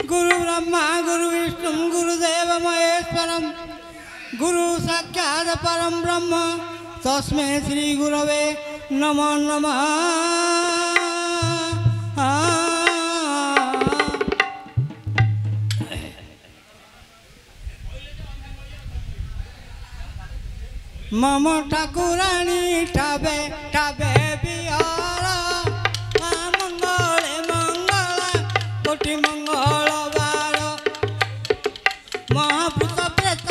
गुरु ब्रह्मा गुरु विष्णु गुरुदेव महेश्वरम गुरु साक्षात् परम ब्रह्म तस्मै श्री गुरवे नमो नमः। मम ठाकुराणी ठाबे ठाबे बिहार मंगले मंगल कोटि मंगल बार महापुत प्रेत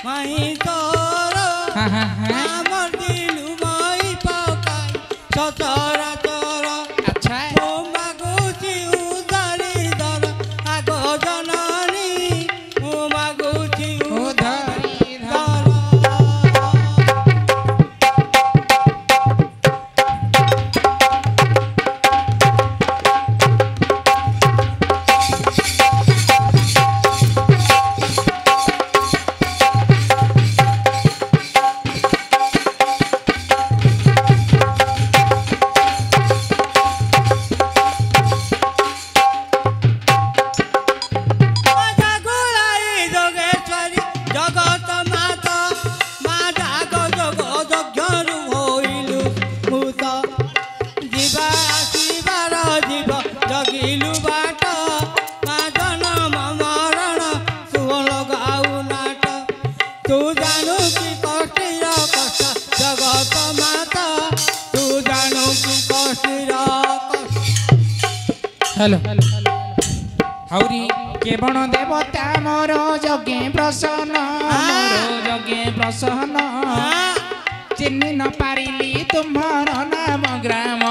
माही तोर आमर दिलु मई पकाई सचरा तोर अच्छा मागुची उधारी दर आग जननी मागुची उधारी दर। हेलो हौरी केवण देवता मोर जगे प्रसन्न मोर जगे प्रसन्न चिन्ह न पारिली तुम्हार नाम ग्राम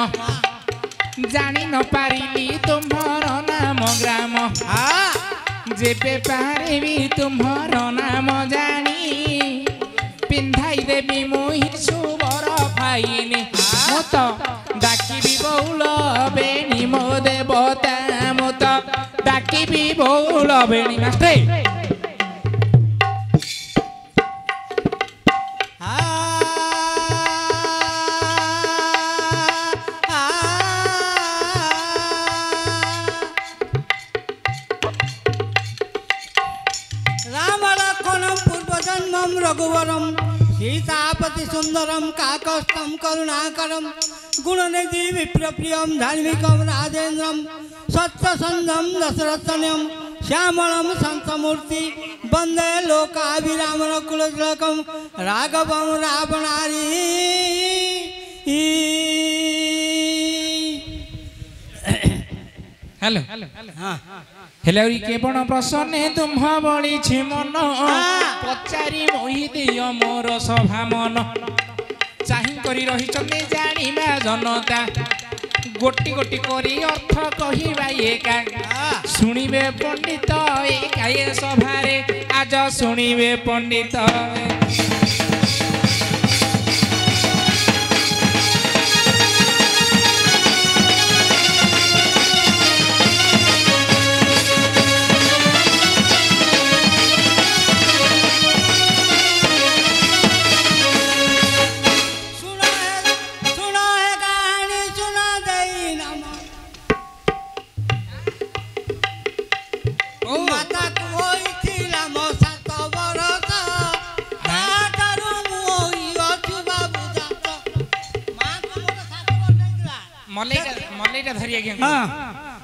जानी न पारिली तुम्हार नाम ग्राम जेबे पारिबी तुम्हार नाम जानी पिंधाई देवी मोहि सुबर फाइनी मत डाकिबी बहुल बेणी मो देवता मत डाकिबी बहुल बेणी मास्टर राम लक्ष्मणं पूर्वजन्मं रघुवरं सीतापति सुंदरम काकस्थम करुणाकरम गुणनिधि विप्रप्रियम धार्मिकम राजेन्द्रम सत्यसंधम दशरथन्यम श्यामलम संतमूर्ति वंदे लोकाभिराम कुलतिलकम राघवम रावणारी। हेलो हेलो केवण प्रसन्ने तुम बड़ी मन पचारि मोहि दियो मोर सभा मन चाहि करी रही चंदे जानिबा जनता गोटी गोटी करी अर्थ कहिबा एका सुनिबे पंडित एका ए सभारे आज सुनिबे पंडित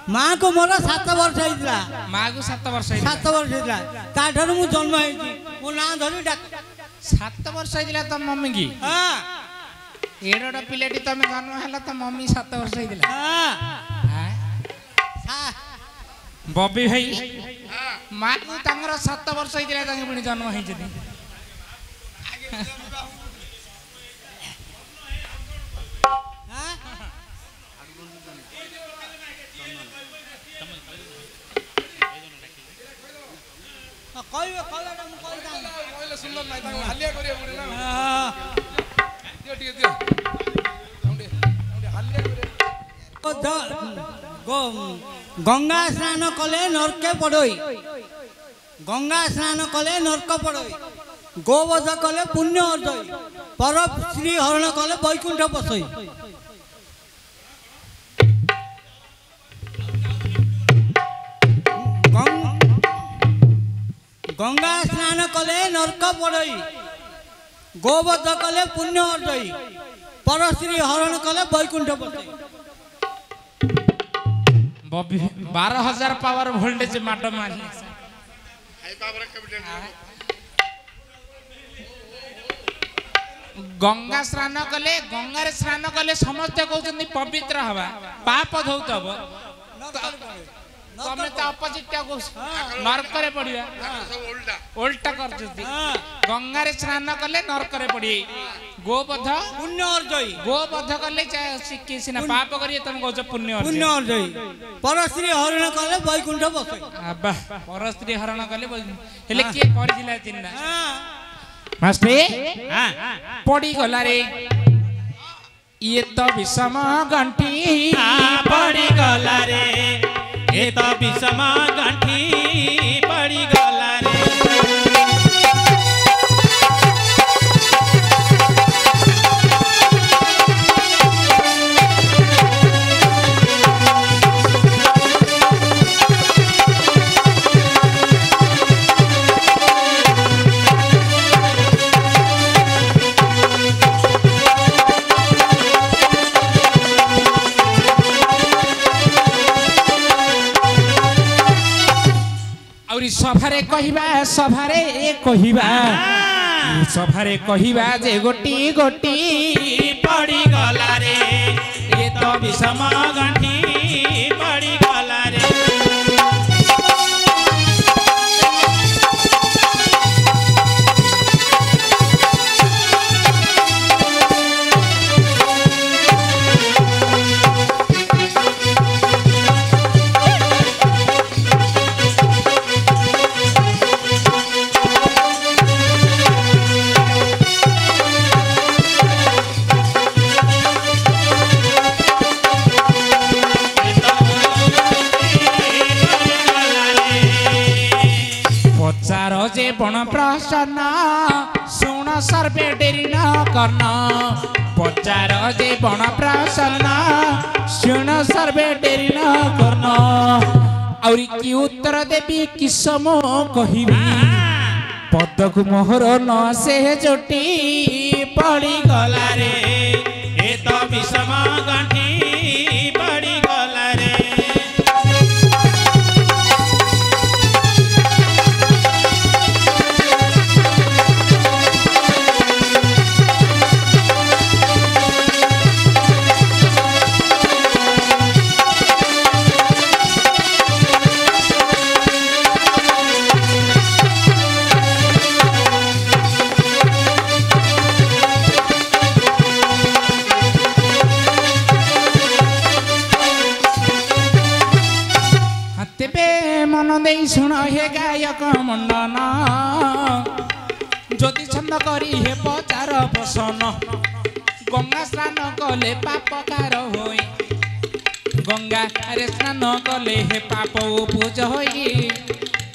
माँ को मोर 7 वर्ष होता माँ को 7 वर्ष 7 वर्ष होता ताठू मु जन्म मो ना धरी डाक 7 वर्ष होता तो मम्मी की एडा पिलाटी तुम जन्म है तो मम्मी 7 वर्ष होता बबी भाई माँ को 7 वर्ष होता पुणी जन्म हो गंगा स्नान कले नरके पड़ोई गंगा स्नान कले नरक पड़ोई गोवध कले पुण्य अर्जई पर श्री हरण कले वैकुंठ बसई गंगा स्नान कले नरक पड़ई गोवध कले पुण्य अर्जई परश्री हरण कले वैकुंठ बसई 12,000 पावर वोल्टेज माड मारी गंगा स्नान कले गंगारे स्नान कले समस्ते कहते पवित्र हवा पाप धौतब तमें तो अपोजिट नरक पड़ा उल्टा कर गंगारे स्नान कले नरक पड़े गोवध पुण्य अर्जई गोवध कले सीना पाप करिए तुम कह पुण्य पुण्य अर्जई परश्री हरण कले वैकुंठ बसई परस्त्री हरण कले हेले किए करजिला चिन्ना मास्टर पड़ी गला रे ये तो विषम गंठी पड़ी गला रे ये तो विषम गंठी पड़ी गला रे सभारे कहिबा जे गोटी गोटी पड़ी गला रे ये तो विषम गंठी पड़ी गला रे बण प्रसन्न सुण सर्वे डेरी न करन पचार जे बण प्रसन्न सुण सर्वे डेरी न करन और की उत्तर देवी किसमो कहिबी पद को मोहर न से जोटी पड़ी गला रे ए तो विषम गंठी पड़ी गला रे शुण हे गायक मंडन ज्योति छंद करी हे पचार प्रसन्न गंगा स्नान कले पापकार होई गंगा रे स्नान कले हे पाप पूज होई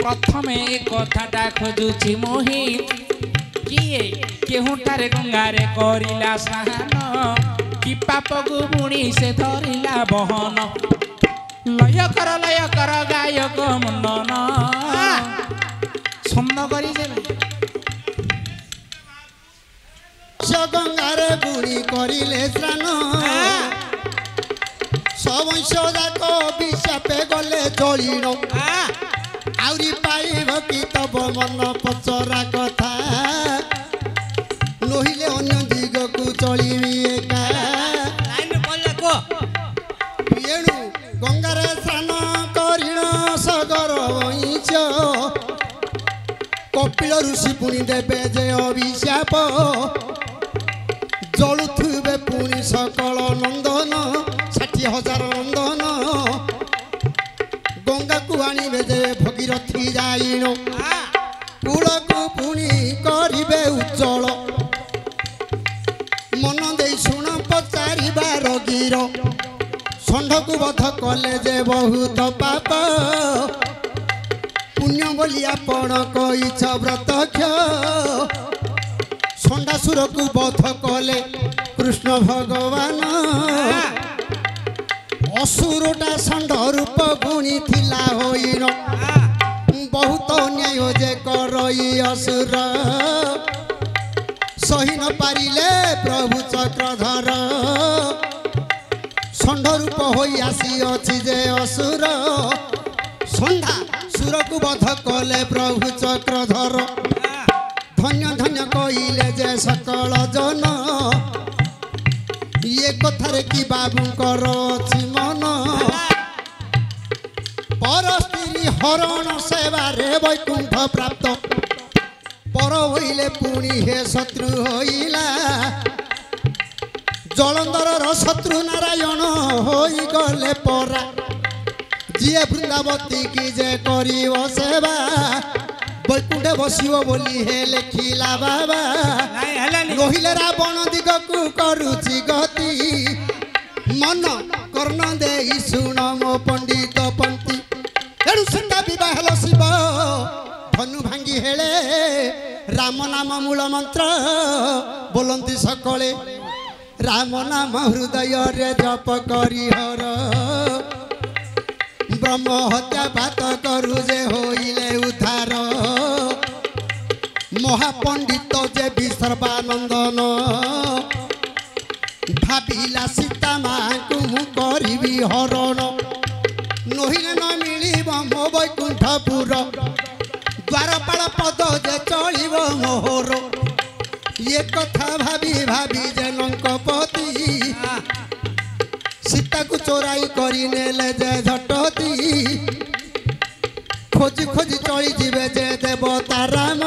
प्रथम एक कथाटा खोजुछि मोहि किए केहुटारे गंगा रे करिला स्नान कि पाप को पुणी से धरिला बहन लय कर गायक मंडन छंद करी गंगारे बुड़ी करिले स्नान सबंश जाक विषापे गले जलिण आउरी पाइब कि तब मन पचरा कथा नहिले अन्य दिग को चलिबी एका एणु गंगारे स्नान करिण सगर वैंच कपिल ऋषि पुणी देवे जे अभिशाप जलुथुबे पुणी सकल नंदन 60,000 नंदन गंगा को आणिबे जे भगीरथी जाइण कूल को पुणी करिबे उज्जवल मन दे शुण पचारिबा रगीर षंढ को बध कले जे बहुत पाप पुण्य बोली आपण कइछ व्रतक्ष षंडासुर को बध कले कृष्ण भगवान असुरटा षंड रूप गुणी थिला होइन बहुत न्याय जे कर ଇ ଅସୁର ସହି ନ ପାରିଲେ ପ୍ରଭୁ ଚକ୍ରଧର ଷଣ୍ଢ ରୂପ ହୋଇ ଆସିଅଛି ଯେ ଅସୁର ଷଣ୍ଢା ସୁରକୁ ବଧ କଲେ ପ୍ରଭୁ ଚକ୍ରଧର ଧନ୍ୟ ଧନ୍ୟ କହିଲେ ଯେ ସକଳ ଜନ ଇଏ କଥାରେ କି ବାବୁଙ୍କର ଅଛି ମନ ପର ସ୍ତ୍ରୀ ହରଣ ସେବାରେ ବୈକୁଣ୍ଠ ପ୍ରାପ୍ତ ପର ହୋଇଲେ ପୁଣି ହେ ଶତ୍ରୁ ହୋଇଲା ଜଳନ୍ଧରର ଶତ୍ରୁ ନାରାୟଣ ହୋଇଗଲେ ପରା ଯିଏ ବୃନ୍ଦାବତୀ କି ଯେ କରିବ ସେବା ବୈକୁଣ୍ଠେ ବସିବ ବୋଲି ହେ ଲେଖିଲା ବାବା ରହିଲେ ରାବଣ ଦିଗକୁ କରୁଛି ଗତି ମନ କର୍ଣ୍ଣ ଦେଇ ଶୁଣ ମୋ ପଣ୍ଡିତ ପନ୍ତି ଏଣୁ ସୀତା ବିବାହ ହେଲ ଶିବ ଧନୁ ଭାଙ୍ଗି ହେଳେ ରାମ ନାମ ମୂଳ ମନ୍ତ୍ର ବୋଲନ୍ତି ସକଳେ ରାମ ନାମ ହୃଦୟରେ ଜପ କରି ହର ବ୍ରହ୍ମ ହତ୍ୟା ପାତ କରୁ ଯେ ହୋଇଲେ ଉଦ୍ଧାର ମହାପଣ୍ଡିତ ଯେ ବିସର୍ବାନନ୍ଦନ ଭାବିଲା ସୀତା ମାଙ୍କୁ ମୁଁ କରିବି ହରଣ ନହିଲେ ନ ମିଳିବ ମୋ ବୈକୁଣ୍ଠପୁର ଦ୍ୱାରପାଳ ପଦ ଯେ ଚଳିବ ମୋହର ଏ କଥା ଭାବି ଭାବି ଯେ ଲଙ୍କପତି ସୀତାକୁ ଚୋରାଇ କରି ନେଲେ ଯେ ଝଟତି ଖୋଜି ଖୋଜି ଚଳିଯିବେ ଯେ ଦେବତା ରାମ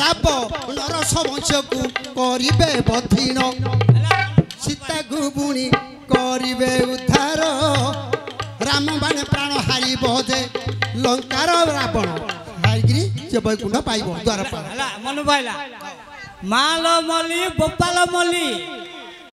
ରାବଣର ବଂଶକୁ କରିବେ ବଧିନ ସୀତାକୁ ପୁଣି କରିବେ ଉଦ୍ଧାର ରାମ ମାନେ ପ୍ରାଣ ହାରିବ ଯେ ଲଙ୍କାର ରାବଣ ହାରିକିରି ସେ ବୈକୁଣ୍ଠ ପାଇବ ଦ୍ୱାରପାଳ ହେଲା ମନେ ପାଇଲା ମାଲ ମଲି ଗୋପାଳ ମଲି